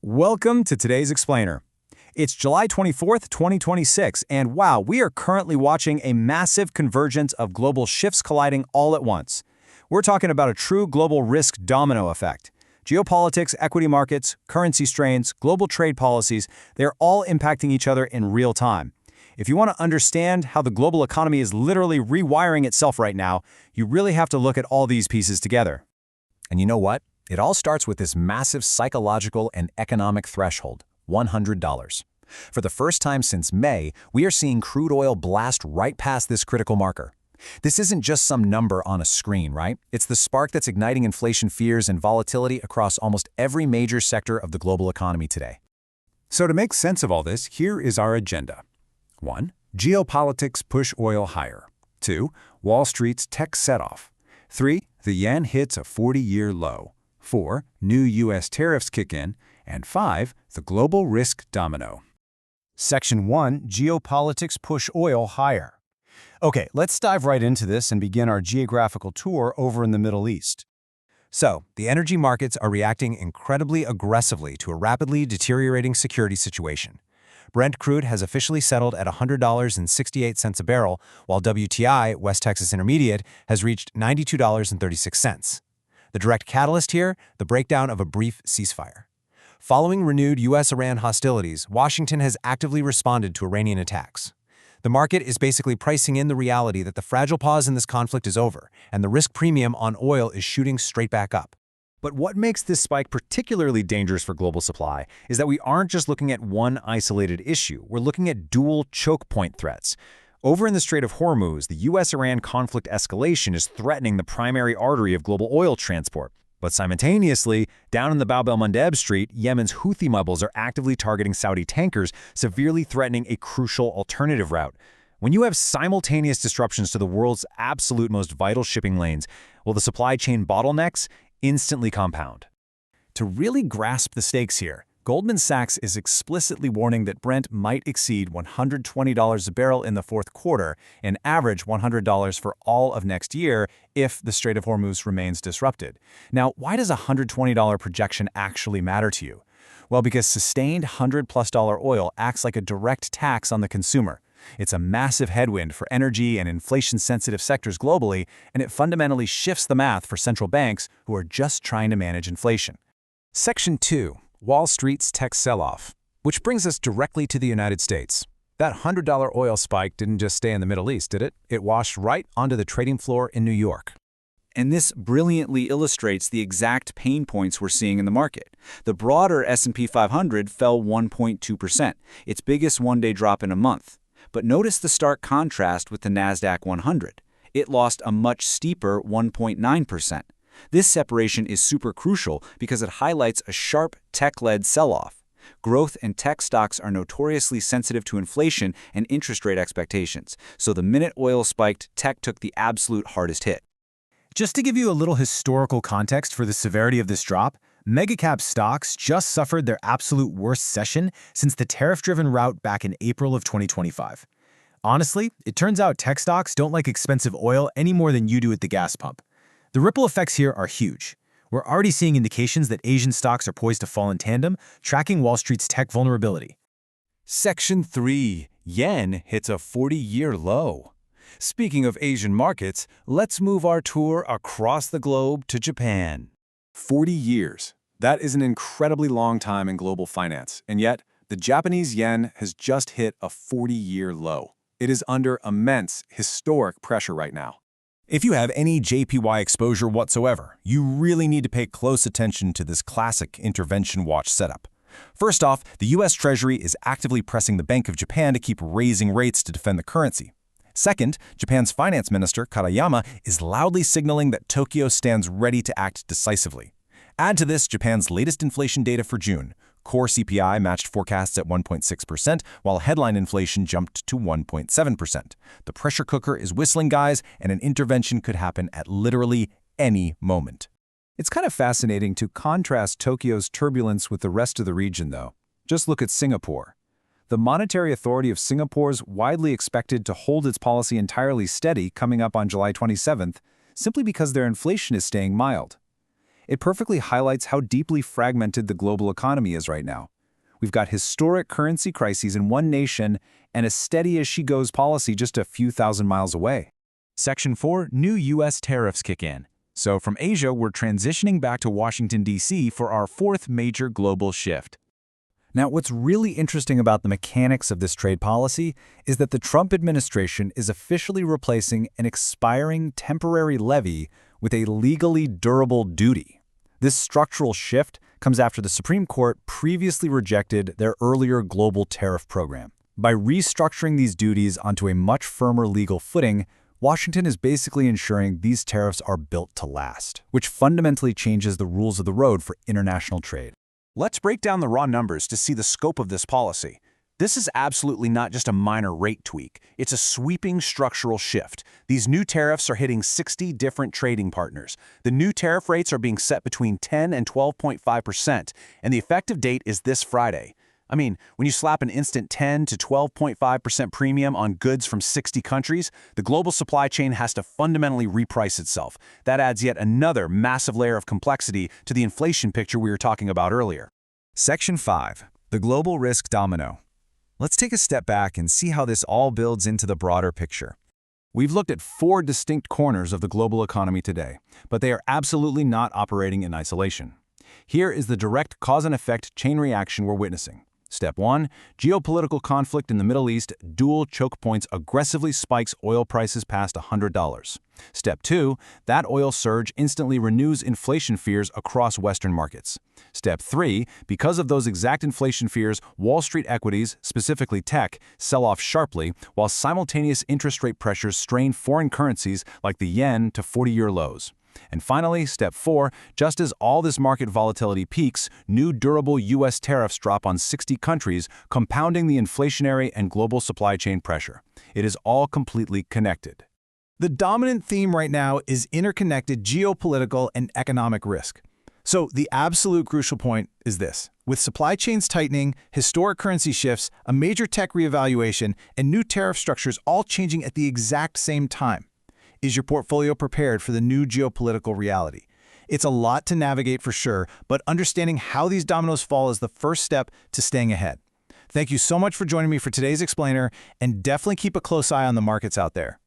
Welcome to today's Explainer. It's July 24th, 2026, and wow, we are currently watching a massive convergence of global shifts colliding all at once. We're talking about a true global risk domino effect. Geopolitics, equity markets, currency strains, global trade policies, they're all impacting each other in real time. If you want to understand how the global economy is literally rewiring itself right now, you really have to look at all these pieces together. And you know what? It all starts with this massive psychological and economic threshold, $100. For the first time since May, we are seeing crude oil blast right past this critical marker. This isn't just some number on a screen, right? It's the spark that's igniting inflation fears and volatility across almost every major sector of the global economy today. So to make sense of all this, here is our agenda. 1. Geopolitics push oil higher. 2. Wall Street's tech setoff. 3. The yen hits a 40-year low. 4. New U.S. tariffs kick in. And 5. The global risk domino. Section 1. Geopolitics push oil higher. Okay, let's dive right into this and begin our geographical tour over in the Middle East. So, the energy markets are reacting incredibly aggressively to a rapidly deteriorating security situation. Brent crude has officially settled at $100.68 a barrel, while WTI, West Texas Intermediate, has reached $92.36. The direct catalyst here, the breakdown of a brief ceasefire. Following renewed U.S.-Iran hostilities, Washington has actively responded to Iranian attacks. The market is basically pricing in the reality that the fragile pause in this conflict is over, and the risk premium on oil is shooting straight back up. But what makes this spike particularly dangerous for global supply is that we aren't just looking at one isolated issue, we're looking at dual choke point threats. Over in the Strait of Hormuz, the U.S.-Iran conflict escalation is threatening the primary artery of global oil transport. But simultaneously, down in the Bab el-Mandeb Strait, Yemen's Houthi rebels are actively targeting Saudi tankers, severely threatening a crucial alternative route. When you have simultaneous disruptions to the world's absolute most vital shipping lanes, well, the supply chain bottlenecks instantly compound. To really grasp the stakes here, Goldman Sachs is explicitly warning that Brent might exceed $120 a barrel in the fourth quarter and average $100 for all of next year if the Strait of Hormuz remains disrupted. Now, why does a $120 projection actually matter to you? Well, because sustained $100+ oil acts like a direct tax on the consumer. It's a massive headwind for energy and inflation-sensitive sectors globally, and it fundamentally shifts the math for central banks who are just trying to manage inflation. Section 2. Wall Street's tech sell-off, which brings us directly to the United States. That $100 oil spike didn't just stay in the Middle East, did it? It washed right onto the trading floor in New York. And this brilliantly illustrates the exact pain points we're seeing in the market. The broader S&P 500 fell 1.2%, its biggest one-day drop in a month. But notice the stark contrast with the Nasdaq 100. It lost a much steeper 1.9%. This separation is super crucial because it highlights a sharp tech-led sell-off. Growth and tech stocks are notoriously sensitive to inflation and interest rate expectations, so the minute oil spiked, tech took the absolute hardest hit. Just to give you a little historical context for the severity of this drop, mega-cap stocks just suffered their absolute worst session since the tariff-driven rout back in April of 2025. Honestly, it turns out tech stocks don't like expensive oil any more than you do at the gas pump. The ripple effects here are huge. We're already seeing indications that Asian stocks are poised to fall in tandem, tracking Wall Street's tech vulnerability. Section 3. Yen hits a 40-year low. Speaking of Asian markets, let's move our tour across the globe to Japan. 40 years. That is an incredibly long time in global finance, and yet the Japanese yen has just hit a 40-year low. It is under immense, historic pressure right now. If you have any JPY exposure whatsoever, you really need to pay close attention to this classic intervention watch setup. First off, the U.S. Treasury is actively pressing the Bank of Japan to keep raising rates to defend the currency. Second, Japan's finance minister, Katayama, is loudly signaling that Tokyo stands ready to act decisively. Add to this Japan's latest inflation data for June. Core CPI matched forecasts at 1.6%, while headline inflation jumped to 1.7%. The pressure cooker is whistling, guys, and an intervention could happen at literally any moment. It's kind of fascinating to contrast Tokyo's turbulence with the rest of the region, though. Just look at Singapore. The Monetary Authority of Singapore is widely expected to hold its policy entirely steady coming up on July 27th, simply because their inflation is staying mild. It perfectly highlights how deeply fragmented the global economy is right now. We've got historic currency crises in one nation and a steady-as-she-goes policy just a few thousand miles away. Section 4, new U.S. tariffs kick in. So from Asia, we're transitioning back to Washington, D.C. for our fourth major global shift. Now, what's really interesting about the mechanics of this trade policy is that the Trump administration is officially replacing an expiring temporary levy with a legally durable duty. This structural shift comes after the Supreme Court previously rejected their earlier global tariff program. By restructuring these duties onto a much firmer legal footing, Washington is basically ensuring these tariffs are built to last, which fundamentally changes the rules of the road for international trade. Let's break down the raw numbers to see the scope of this policy. This is absolutely not just a minor rate tweak. It's a sweeping structural shift. These new tariffs are hitting 60 different trading partners. The new tariff rates are being set between 10 and 12.5%, and the effective date is this Friday. I mean, when you slap an instant 10 to 12.5% premium on goods from 60 countries, the global supply chain has to fundamentally reprice itself. That adds yet another massive layer of complexity to the inflation picture we were talking about earlier. Section 5. The Global Risk Domino. Let's take a step back and see how this all builds into the broader picture. We've looked at 4 distinct corners of the global economy today, but they are absolutely not operating in isolation. Here is the direct cause and effect chain reaction we're witnessing. Step 1, geopolitical conflict in the Middle East, dual choke points aggressively spikes oil prices past $100. Step 2, that oil surge instantly renews inflation fears across Western markets. Step 3, because of those exact inflation fears, Wall Street equities, specifically tech, sell off sharply, while simultaneous interest rate pressures strain foreign currencies like the yen to 40-year lows. And finally, step 4, just as all this market volatility peaks, new durable U.S. tariffs drop on 60 countries, compounding the inflationary and global supply chain pressure. It is all completely connected. The dominant theme right now is interconnected geopolitical and economic risk. So the absolute crucial point is this. With supply chains tightening, historic currency shifts, a major tech reevaluation, and new tariff structures all changing at the exact same time, is your portfolio prepared for the new geopolitical reality? It's a lot to navigate for sure, but understanding how these dominoes fall is the first step to staying ahead. Thank you so much for joining me for today's Explainer, and definitely keep a close eye on the markets out there.